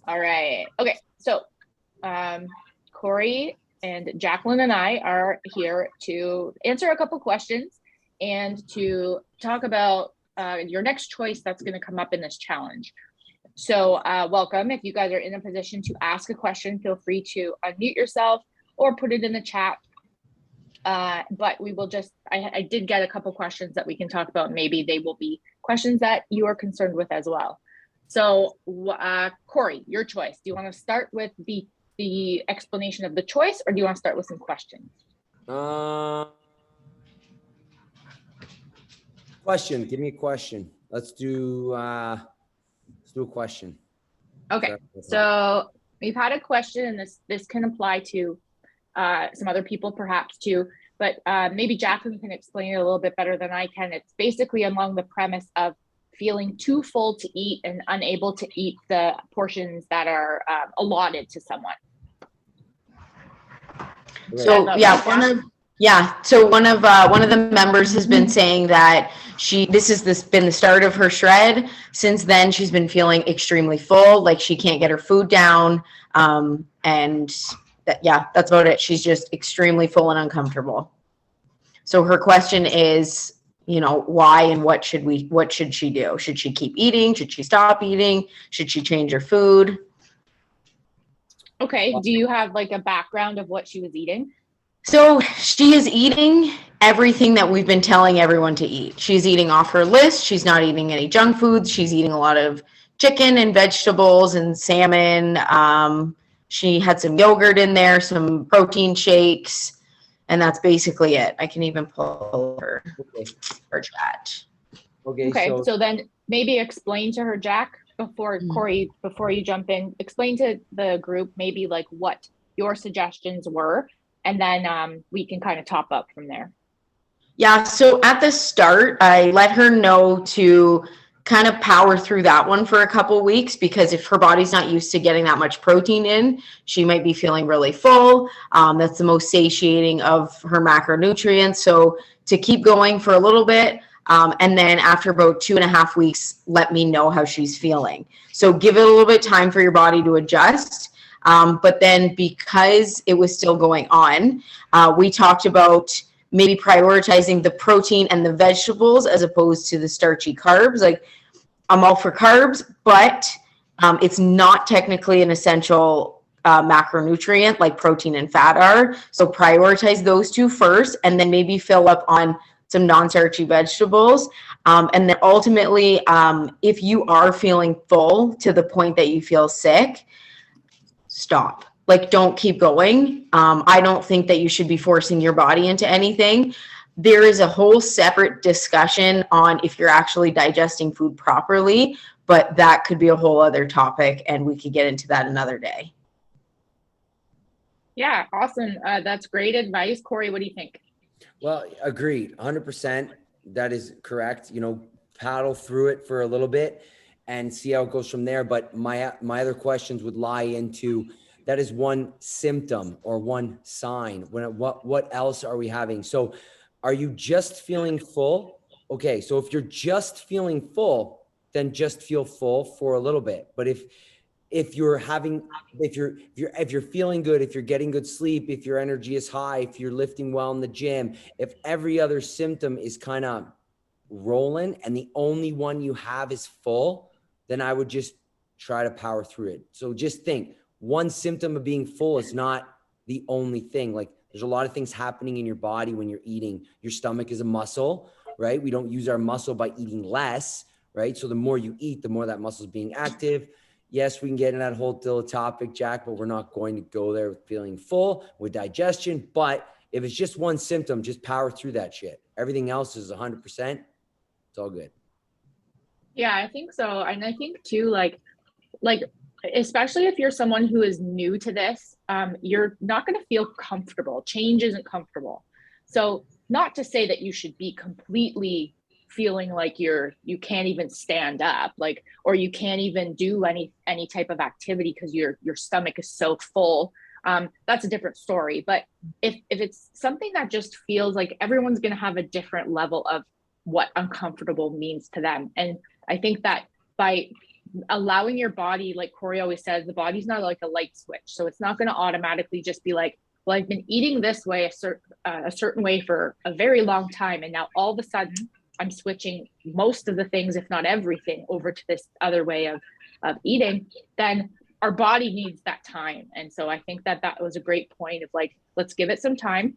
All right. Okay. So, Corey and Jaclyn and I are here to answer a couple questions and to talk about your next choice that's going to come up in this challenge. So, welcome. If you guys are in a position to ask a question, feel free to unmute yourself or put it in the chat. But we will just, I did get a couple questions that we can talk about. Maybe they will be questions that you are concerned with as well. So, Corey, your choice. Do you want to start with the explanation of the choice, or do you want to start with some questions? Question. Give me a question. Let's do a question. Okay. So we've had a question, and this can apply to some other people perhaps too, but maybe Jaclyn can explain it a little bit better than I can. It's basically along the premise of feeling too full to eat and unable to eat the portions that are allotted to someone. So so one of the members has been saying that this has been the start of her shred. Since then, she's been feeling extremely full, like she can't get her food down, and that's about it. She's just extremely full and uncomfortable. So her question is, why and what should she do? Should she keep eating? Should she stop eating? Should she change her food? Okay. Do you have like a background of what she was eating? So she is eating everything that we've been telling everyone to eat. She's eating off her list. She's not eating any junk foods. She's eating a lot of chicken and vegetables and salmon. She had some yogurt in there, some protein shakes, and that's basically it. I can even pull her chat. Okay. So then maybe explain to her, Jack, Corey, before you jump in, explain to the group maybe like what your suggestions were, and then we can kind of top up from there. Yeah, so at the start, I let her know to kind of power through that one for a couple weeks, because if her body's not used to getting that much protein in, she might be feeling really full. That's the most satiating of her macronutrients. So to keep going for a little bit, and then after about 2.5 weeks, let me know how she's feeling. So give it a little bit of time for your body to adjust. But then because it was still going on, we talked about maybe prioritizing the protein and the vegetables as opposed to the starchy carbs. Like, I'm all for carbs, but it's not technically an essential macronutrient like protein and fat are. So prioritize those two first, and then maybe fill up on some non-starchy vegetables. And then ultimately, if you are feeling full to the point that you feel sick, stop. Like, don't keep going. I don't think that you should be forcing your body into anything. There is a whole separate discussion on if you're actually digesting food properly, but that could be a whole other topic, and we could get into that another day. Yeah, awesome. That's great advice. Corey, what do you think? Well, agreed. 100%. That is correct. Paddle through it for a little bit and see how it goes from there. But my other questions would lie into, that is one symptom or one sign. What else are we having? So are you just feeling full? Okay. So if you're just feeling full, then just feel full for a little bit. But if you're feeling good, if you're getting good sleep, if your energy is high, if you're lifting well in the gym, if every other symptom is kind of rolling and the only one you have is full, then I would just try to power through it. So just think, one symptom of being full is not the only thing. Like, there's a lot of things happening in your body when you're eating. Your stomach is a muscle, right? We don't use our muscle by eating less, right? So the more you eat, the more that muscle is being active. Yes, we can get in that whole topic, Jack, but we're not going to go there with feeling full, with digestion. But if it's just one symptom, just power through that shit. Everything else is 100%. It's all good. Yeah, I think so. And I think too, like, especially if you're someone who is new to this, you're not going to feel comfortable. Change isn't comfortable. So not to say that you should be completely feeling like you can't even stand up, like, or you can't even do any type of activity because your stomach is so full. That's a different story. But if it's something that just feels like, everyone's going to have a different level of what uncomfortable means to them. And I think that by allowing your body, like Corey always says, the body's not like a light switch. So it's not going to automatically just be like, well, I've been eating this way, a certain way for a very long time. And now all of a sudden I'm switching most of the things, if not everything, over to this other way of eating. Then our body needs that time. And so I think that was a great point of like, let's give it some time.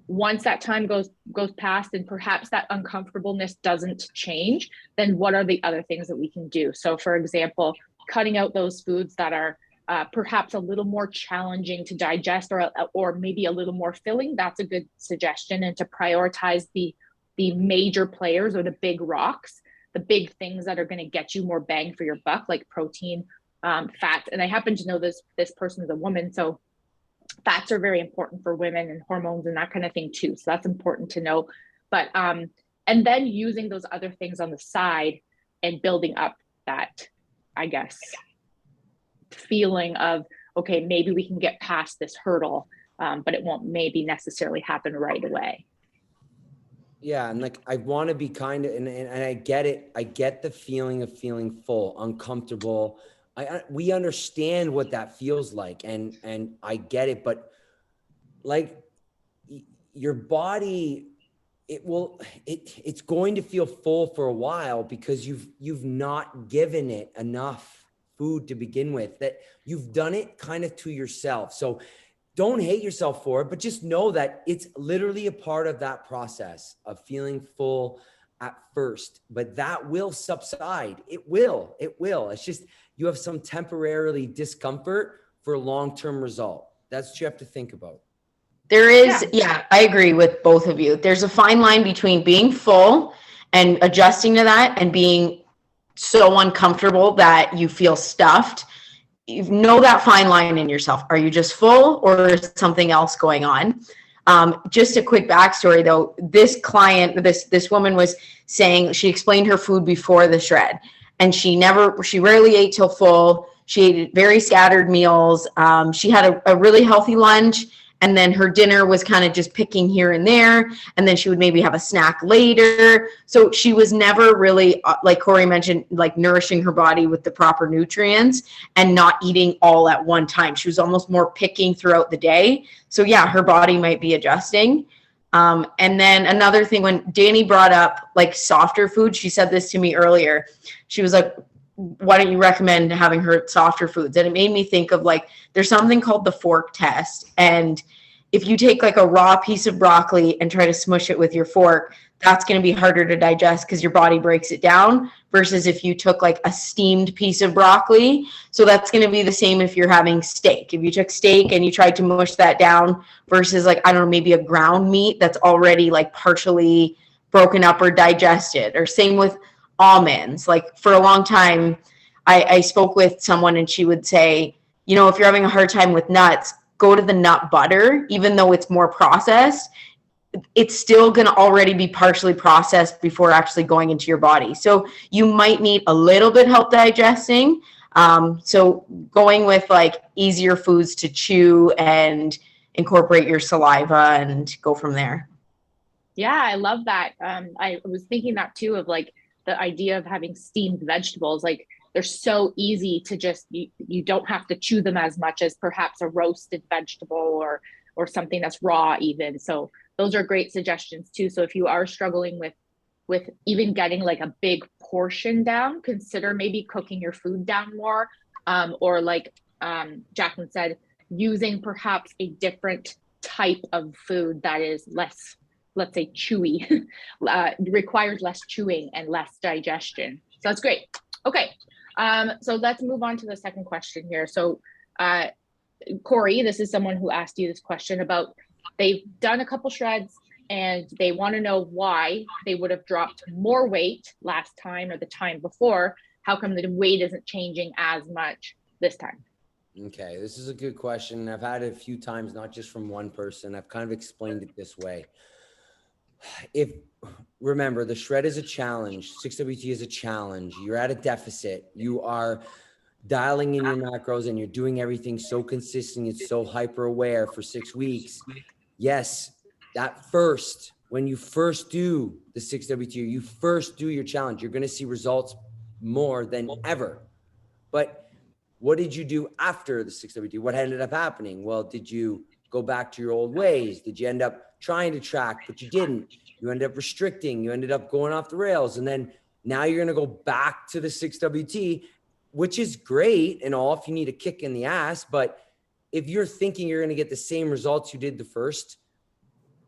Once that time goes past and perhaps that uncomfortableness doesn't change, then what are the other things that we can do? So for example, cutting out those foods that are perhaps a little more challenging to digest or maybe a little more filling, that's a good suggestion. And to prioritize the major players or the big rocks, the big things that are going to get you more bang for your buck, like protein, fats. And I happen to know this person is a woman, so fats are very important for women and hormones and that kind of thing too. So that's important to know. But and then using those other things on the side and building up that, I guess, feeling of, okay, maybe we can get past this hurdle, but it won't maybe necessarily happen right away. Yeah. And like, I want to be kind of, and I get it. I get the feeling of feeling full, uncomfortable. We understand what that feels like, and I get it, but like your body, it's going to feel full for a while because you've not given it enough food to begin with, that you've done it kind of to yourself. So don't hate yourself for it, but just know that it's literally a part of that process of feeling full at first, but that will subside. It will. It's just, you have some temporarily discomfort for a long-term result. That's what you have to think about. There is, yeah, I agree with both of you. There's a fine line between being full and adjusting to that and being so uncomfortable that you feel stuffed. You know that fine line in yourself. Are you just full or is something else going on? Just a quick backstory though, this client, this woman was saying, she explained her food before the shred, and she rarely ate till full. She ate very scattered meals. She had a really healthy lunch, and then her dinner was kind of just picking here and there, and then she would maybe have a snack later. So she was never really, like Corey mentioned, like nourishing her body with the proper nutrients and not eating all at one time. She was almost more picking throughout the day. So yeah, her body might be adjusting. And then another thing, when Dani brought up like softer food, she said this to me earlier. She was like, why don't you recommend having her softer foods? And it made me think of like, there's something called the fork test. And if you take like a raw piece of broccoli and try to smush it with your fork, that's going to be harder to digest because your body breaks it down, versus if you took like a steamed piece of broccoli. So that's going to be the same if you're having steak. If you took steak and you tried to mush that down versus like, I don't know, maybe a ground meat that's already like partially broken up or digested, or same with almonds. Like for a long time, I spoke with someone and she would say, you know, if you're having a hard time with nuts, go to the nut butter. Even though it's more processed, it's still going to already be partially processed before actually going into your body. So you might need a little bit help digesting. So going with like easier foods to chew and incorporate your saliva and go from there. Yeah, I love that. I was thinking that too, of like the idea of having steamed vegetables. Like they're so easy to just, you don't have to chew them as much as perhaps a roasted vegetable or something that's raw even. So those are great suggestions too. So if you are struggling with even getting like a big portion down, consider maybe cooking your food down more, or like Jaclyn said, using perhaps a different type of food that is less, let's say, chewy, requires less chewing and less digestion. So that's great. Okay, so let's move on to the second question here. So Corey, this is someone who asked you this question about, they've done a couple shreds and they want to know why they would have dropped more weight last time or the time before. How come the weight isn't changing as much this time? Okay, this is a good question. I've had it a few times, not just from one person. I've kind of explained it this way. Remember, the shred is a challenge. 6WT is a challenge. You're at a deficit. You are dialing in your macros and you're doing everything so consistent. It's so hyper aware for 6 weeks. Yes, when you first do the 6WT, you first do your challenge, you're going to see results more than ever. But what did you do after the 6WT? What ended up happening? Well, did you go back to your old ways? Did you end up trying to track, but you didn't? You ended up restricting. You ended up going off the rails. And then now you're going to go back to the 6WT, which is great and all if you need a kick in the ass. But if you're thinking you're going to get the same results you did the first,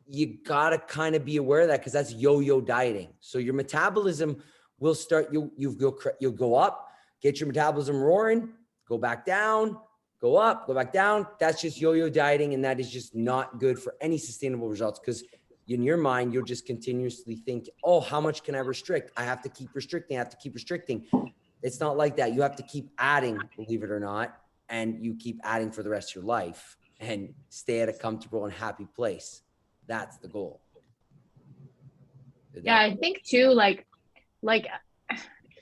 you got to kind of be aware of that, because that's yo-yo dieting. So your metabolism will start, you'll go up, get your metabolism roaring, go back down, go up, go back down. That's just yo-yo dieting. And that is just not good for any sustainable results, because in your mind, you'll just continuously think, oh, how much can I restrict? I have to keep restricting. I have to keep restricting. It's not like that. You have to keep adding, believe it or not. And you keep adding for the rest of your life and stay at a comfortable and happy place. That's the goal. Yeah, I think too,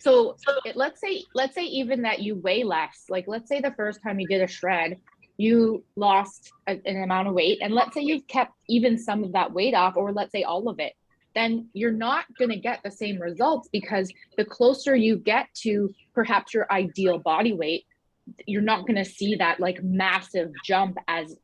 so let's say even that you weigh less, like let's say the first time you did a shred, you lost an amount of weight, and let's say you've kept even some of that weight off, or let's say all of it, then you're not going to get the same results, because the closer you get to perhaps your ideal body weight, you're not going to see that like massive jump as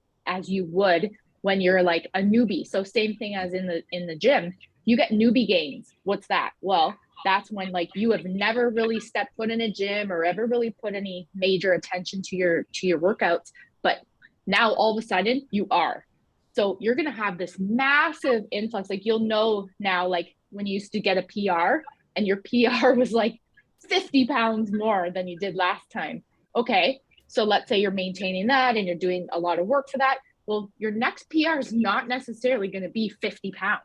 you would when you're like a newbie. So same thing as in the gym, you get newbie gains. What's that? Well, that's when like you have never really stepped foot in a gym or ever really put any major attention to your workouts, but now all of a sudden you are. So you're going to have this massive influx. Like you'll know now, like when you used to get a PR and your PR was like 50 pounds more than you did last time. Okay, so let's say you're maintaining that and you're doing a lot of work for that. Well, your next PR is not necessarily going to be 50 pounds.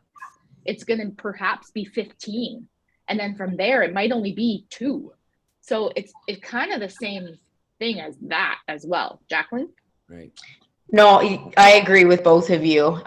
It's going to perhaps be 15. And then from there, it might only be 2. So it's kind of the same thing as that as well. Jaclyn? Right. No, I agree with both of you.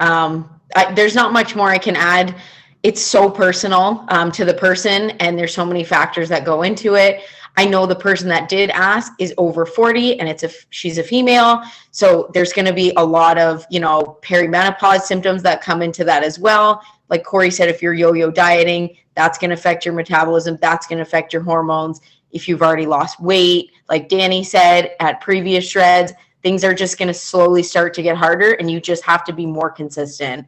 There's not much more I can add. It's so personal to the person, and there's so many factors that go into it. I know the person that did ask is over 40, and she's a female. So there's going to be a lot of, perimenopause symptoms that come into that as well. Like Corey said, if you're yo-yo dieting, that's going to affect your metabolism. That's going to affect your hormones. If you've already lost weight, like Dani said, at previous shreds, things are just going to slowly start to get harder, and you just have to be more consistent.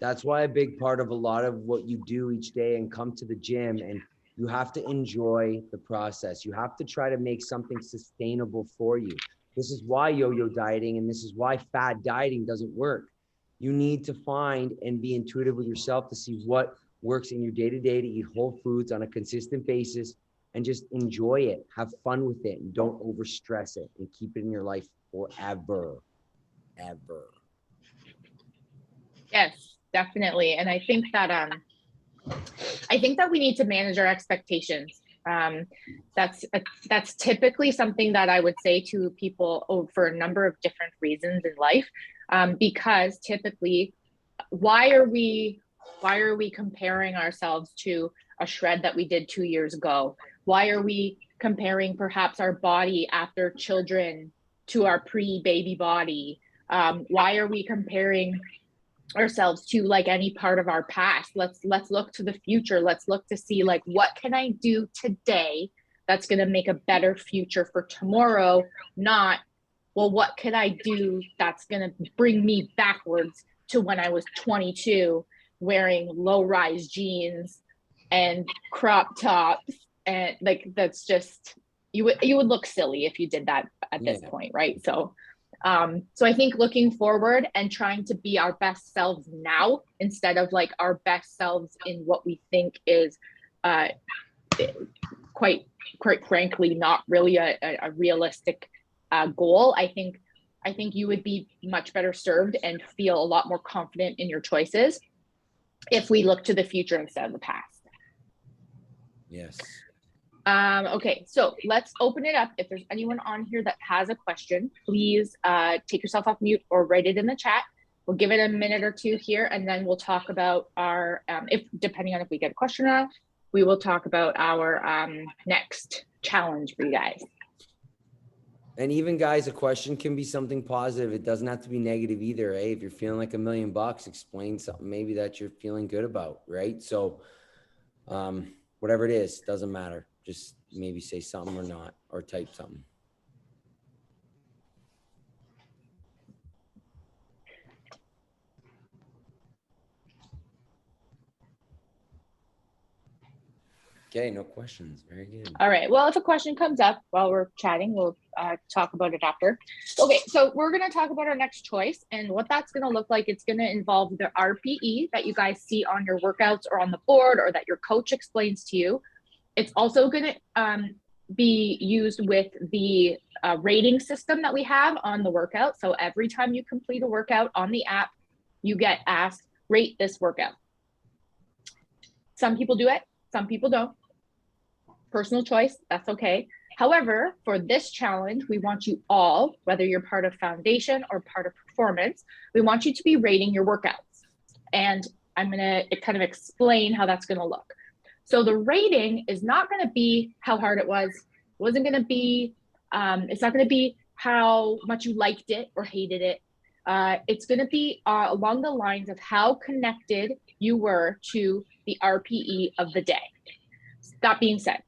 That's why a big part of a lot of what you do each day and come to the gym, and you have to enjoy the process. You have to try to make something sustainable for you. This is why yo-yo dieting, and this is why fad dieting doesn't work. You need to find and be intuitive with yourself to see what works in your day-to-day, to eat whole foods on a consistent basis and just enjoy it. Have fun with it, and don't overstress it, and keep it in your life forever. Ever. Yes, definitely. And I think that we need to manage our expectations. That's typically something that I would say to people for a number of different reasons in life, because typically, why are we comparing ourselves to a shred that we did 2 years ago? Why are we comparing perhaps our body after children to our pre-baby body? Why are we comparing ourselves to like any part of our past? Let's look to the future. Let's look to see like, what can I do today that's going to make a better future for tomorrow? Not, well, what could I do that's going to bring me backwards to when I was 22 wearing low-rise jeans and crop tops, and like that's just, you would look silly if you did that at this point, right? So I think looking forward and trying to be our best selves now instead of like our best selves in what we think is quite frankly not really a realistic goal. I think you would be much better served and feel a lot more confident in your choices if we look to the future instead of the past. Yes. Okay, so let's open it up. If there's anyone on here that has a question, please take yourself off mute or write it in the chat. We'll give it a minute or two here, and then we'll talk about our, depending on if we get a question or not, we will talk about our next challenge for you guys. And even guys, a question can be something positive. It doesn't have to be negative either. If you're feeling like $1 million, explain something maybe that you're feeling good about, right? So whatever it is, doesn't matter. Just maybe say something or not, or type something. Okay, no questions. Very good. All right. Well, if a question comes up while we're chatting, we'll talk about it after. Okay, so we're going to talk about our next choice and what that's going to look like. It's going to involve the RPE that you guys see on your workouts or on the board or that your coach explains to you. It's also going to be used with the rating system that we have on the workout. So every time you complete a workout on the app, you get asked, rate this workout. Some people do it, some people don't. Personal choice, that's okay. However, for this challenge, we want you all, whether you're part of foundation or part of performance, we want you to be rating your workouts. And I'm going to kind of explain how that's going to look. So the rating is not going to be how hard it was. It wasn't going to be, it's not going to be how much you liked it or hated it. It's going to be along the lines of how connected you were to the RPE of the day. That being said,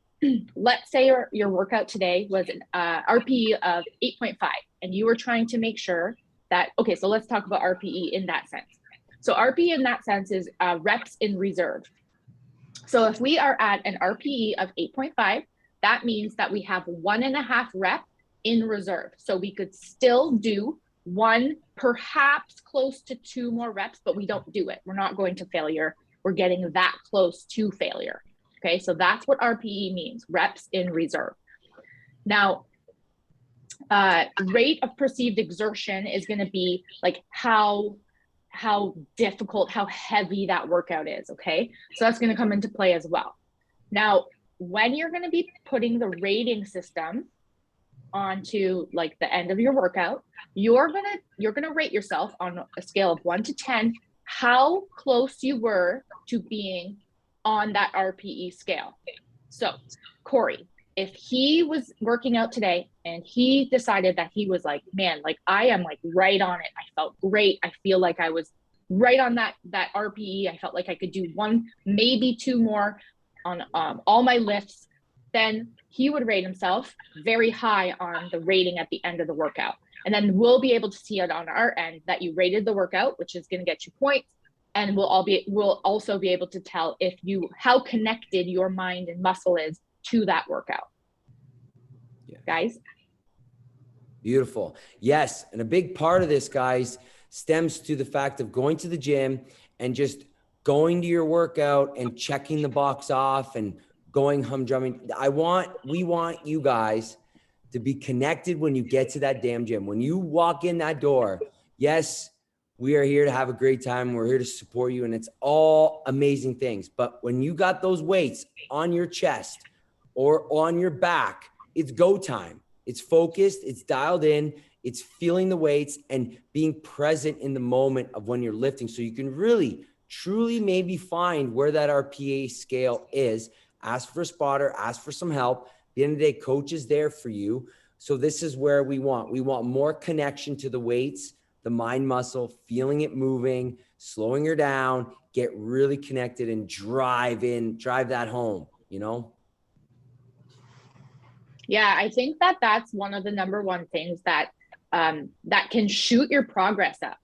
let's say your workout today was an RPE of 8.5, and you were trying to make sure that, okay, so let's talk about RPE in that sense. So RPE in that sense is reps in reserve. So if we are at an RPE of 8.5, that means that we have 1.5 rep in reserve. So we could still do 1, perhaps close to 2 more reps, but we don't do it. We're not going to failure. We're getting that close to failure. Okay, so that's what RPE means, reps in reserve. Now, rate of perceived exertion is going to be like how difficult, how heavy that workout is, okay? So that's going to come into play as well. Now, when you're going to be putting the rating system onto like the end of your workout, you're going to rate yourself on a scale of 1 to 10, how close you were to being on that RPE scale. So Corey, if he was working out today and he decided that he was like, man, like I am like right on it. I felt great. I feel like I was right on that RPE. I felt like I could do 1, maybe 2 more on all my lifts. Then he would rate himself very high on the rating at the end of the workout. And then we'll be able to see it on our end that you rated the workout, which is going to get you points. And we'll also be able to tell how connected your mind and muscle is to that workout. Yeah. Guys? Beautiful. Yes. And a big part of this, guys, stems to the fact of going to the gym and just going to your workout and checking the box off and going humdrumming. We want you guys to be connected when you get to that damn gym. When you walk in that door, yes, we are here to have a great time. We're here to support you, and it's all amazing things. But when you got those weights on your chest or on your back, it's go time. It's focused, it's dialed in, it's feeling the weights and being present in the moment of when you're lifting. So you can really, truly maybe find where that RPA scale is. Ask for a spotter, ask for some help. At the end of the day, coach is there for you. So this is where we want more connection to the weights, the mind muscle, feeling it moving, slowing her down, get really connected and drive that home, you know? Yeah, I think that's one of the number one things that that can shoot your progress up,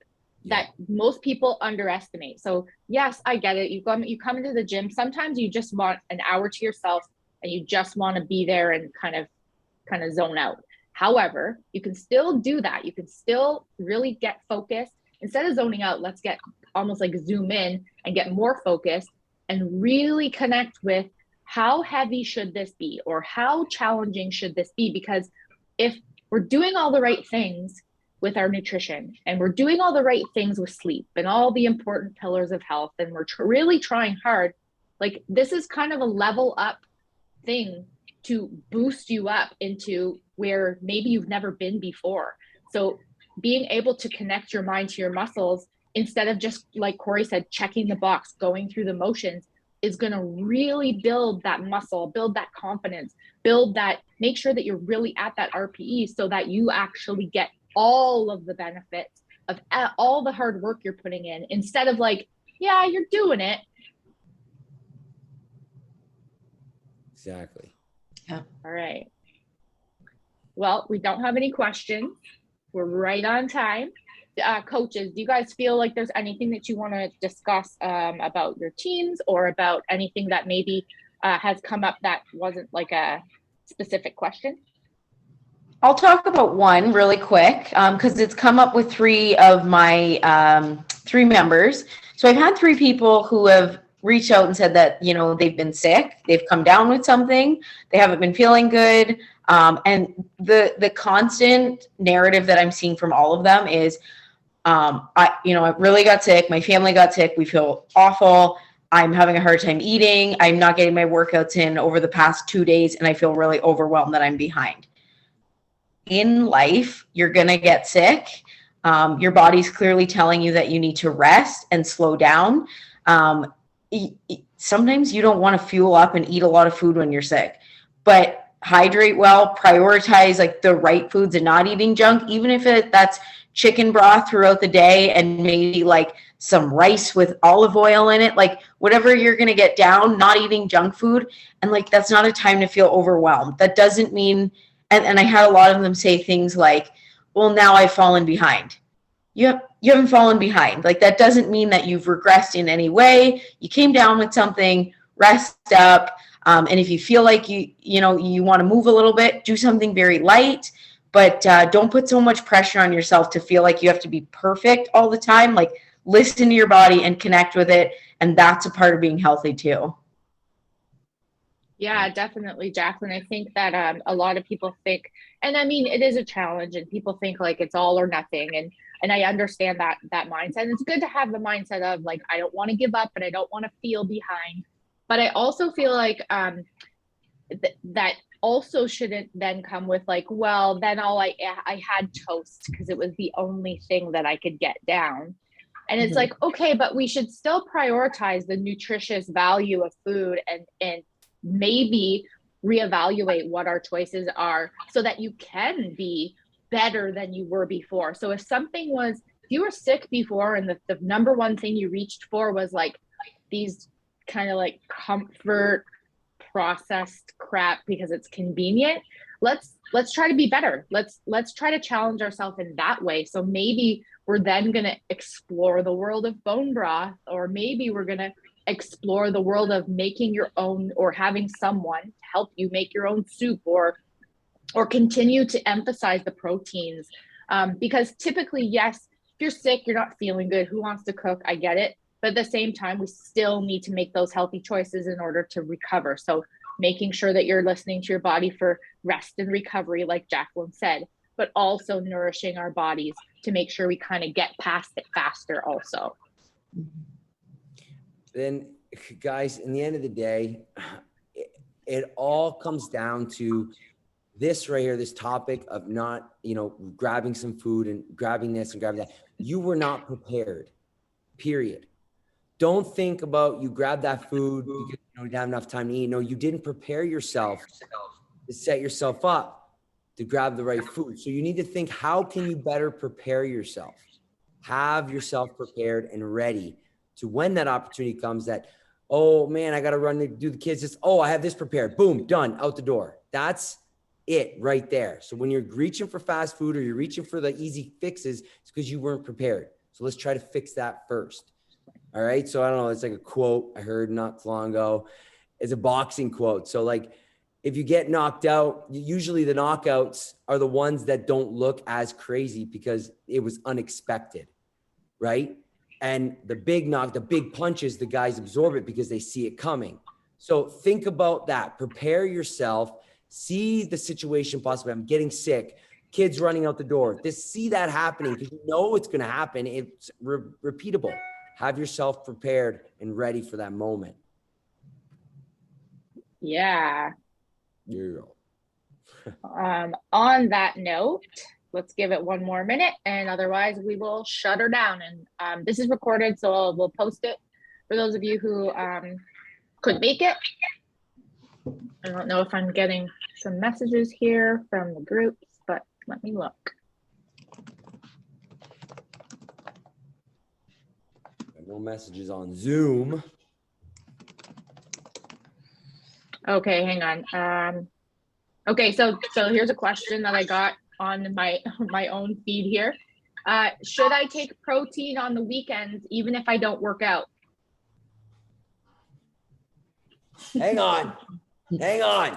that most people underestimate. So yes, I get it. You come into the gym. Sometimes you just want an hour to yourself and you just want to be there and kind of zone out. However, you can still do that. You can still really get focused. Instead of zoning out, let's get almost like zoom in and get more focused and really connect with how heavy should this be or how challenging should this be? Because if we're doing all the right things with our nutrition and we're doing all the right things with sleep and all the important pillars of health, and we're really trying hard, like this is kind of a level up thing to boost you up into where maybe you've never been before. So being able to connect your mind to your muscles instead of just, like Corey said, checking the box, going through the motions, is going to really build that muscle, build that confidence, make sure that you're really at that RPE so that you actually get all of the benefits of all the hard work you're putting in, instead of like, yeah, you're doing it, Exactly. Yeah. All right. Well, we don't have any questions. We're right on time. Coaches, do you guys feel like there's anything that you want to discuss about your teams, or about anything that maybe has come up that wasn't like a specific question? I'll talk about one really quick because it's come up with three of my three members. So I've had three people who have reached out and said that, you know, they've been sick, they've come down with something, they haven't been feeling good. And the constant narrative that I'm seeing from all of them is, I really got sick, my family got sick, we feel awful, I'm having a hard time eating, I'm not getting my workouts in over the past 2 days, and I feel really overwhelmed that I'm behind. In life, you're going to get sick. Your body's clearly telling you that you need to rest and slow down. Sometimes you don't want to fuel up and eat a lot of food when you're sick, but hydrate well, prioritize like the right foods and not eating junk, even if that's chicken broth throughout the day and maybe like some rice with olive oil in it, like whatever you're going to get down, not eating junk food. And like, that's not a time to feel overwhelmed. That doesn't mean, and I had a lot of them say things like, well, now I've fallen behind. You haven't fallen behind. Like, that doesn't mean that you've regressed in any way. You came down with something, rest up. And if you feel like you want to move a little bit, do something very light, but don't put so much pressure on yourself to feel like you have to be perfect all the time. Like, listen to your body and connect with it. And that's a part of being healthy too. Yeah, definitely, Jaclyn. I think that a lot of people think, and I mean, it is a challenge, and people think like it's all or nothing, and I understand that mindset. And it's good to have the mindset of like, I don't want to give up, and I don't want to feel behind. But I also feel like that also shouldn't then come with like, well, then I had toast because it was the only thing that I could get down. And it's like, okay, but we should still prioritize the nutritious value of food, and maybe reevaluate what our choices are so that you can be better than you were before. So if you were sick before and the number one thing you reached for was like these kind of like comfort processed crap because it's convenient, let's try to be better. Let's try to challenge ourselves in that way. So maybe we're then going to explore the world of bone broth, or maybe we're going to explore the world of making your own, or having someone help you make your own soup, or continue to emphasize the proteins. Because typically, yes, if you're sick, you're not feeling good, who wants to cook? I get it. But at the same time, we still need to make those healthy choices in order to recover. So making sure that you're listening to your body for rest and recovery, like Jaclyn said, but also nourishing our bodies to make sure we kind of get past it faster also. Then, guys, in the end of the day, it all comes down to this right here, this topic of not, grabbing some food and grabbing this and grabbing that. You were not prepared, period. Don't think about you grab that food because you don't have enough time to eat. No, you didn't prepare yourself to set yourself up to grab the right food. So you need to think, how can you better prepare yourself? Have yourself prepared and ready to when that opportunity comes that, oh man, I got to run to do the kids. This, oh, I have this prepared. Boom, done, out the door. That's it right there. So when you're reaching for fast food or you're reaching for the easy fixes, it's because you weren't prepared. So let's try to fix that first. All right. So I don't know. It's like a quote I heard not long ago. It's a boxing quote. So like, if you get knocked out, usually the knockouts are the ones that don't look as crazy because it was unexpected. Right. And the big punches, the guys absorb it because they see it coming. So think about that. Prepare yourself. See the situation possibly. I'm getting sick. Kids running out the door. Just see that happening because you know it's going to happen. It's repeatable. Have yourself prepared and ready for that moment. Yeah. Yeah. On that note, let's give it one more minute, and otherwise we will shut her down. And this is recorded, so we'll post it for those of you who couldn't make it. I don't know if I'm getting some messages here from the groups, but let me look. No messages on Zoom. Okay, hang on. Okay, so here's a question that I got on my own feed here. Should I take protein on the weekends even if I don't work out? Hang on. Hang on.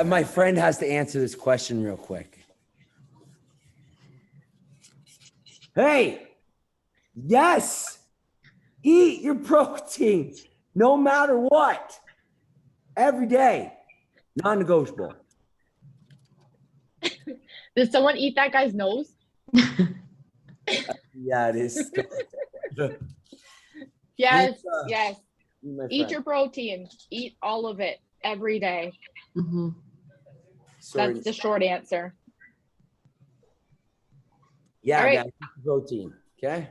My friend has to answer this question real quick. Hey, yes, eat your protein no matter what. Every day, non-negotiable. Did someone eat that guy's nose? Yeah, it is. Yes, Pizza. yes. My Eat friend. your protein. Eat all of it every day. Mhm. Sorry. That's the short answer. Yeah, All right. guys, eat your protein. Okay.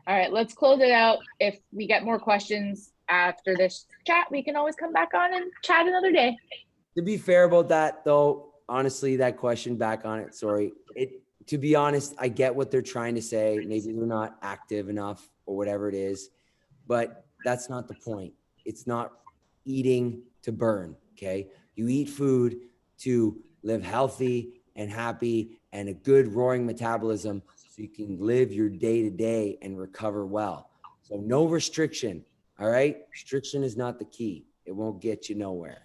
All right, let's close it out. If we get more questions after this chat, we can always come back on and chat another day. To be fair about that, though, honestly, that question back on it. Sorry. To be honest, I get what they're trying to say. Maybe they're not active enough or whatever it is, but that's not the point. It's not eating to burn. Okay. You eat food to live healthy and happy and a good roaring metabolism so you can live your day to day and recover well. So no restriction. All right. Restriction is not the key. It won't get you nowhere.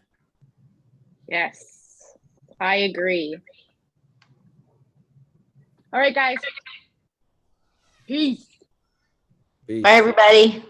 Yes, I agree. All right, guys. Peace. Peace. Bye, everybody.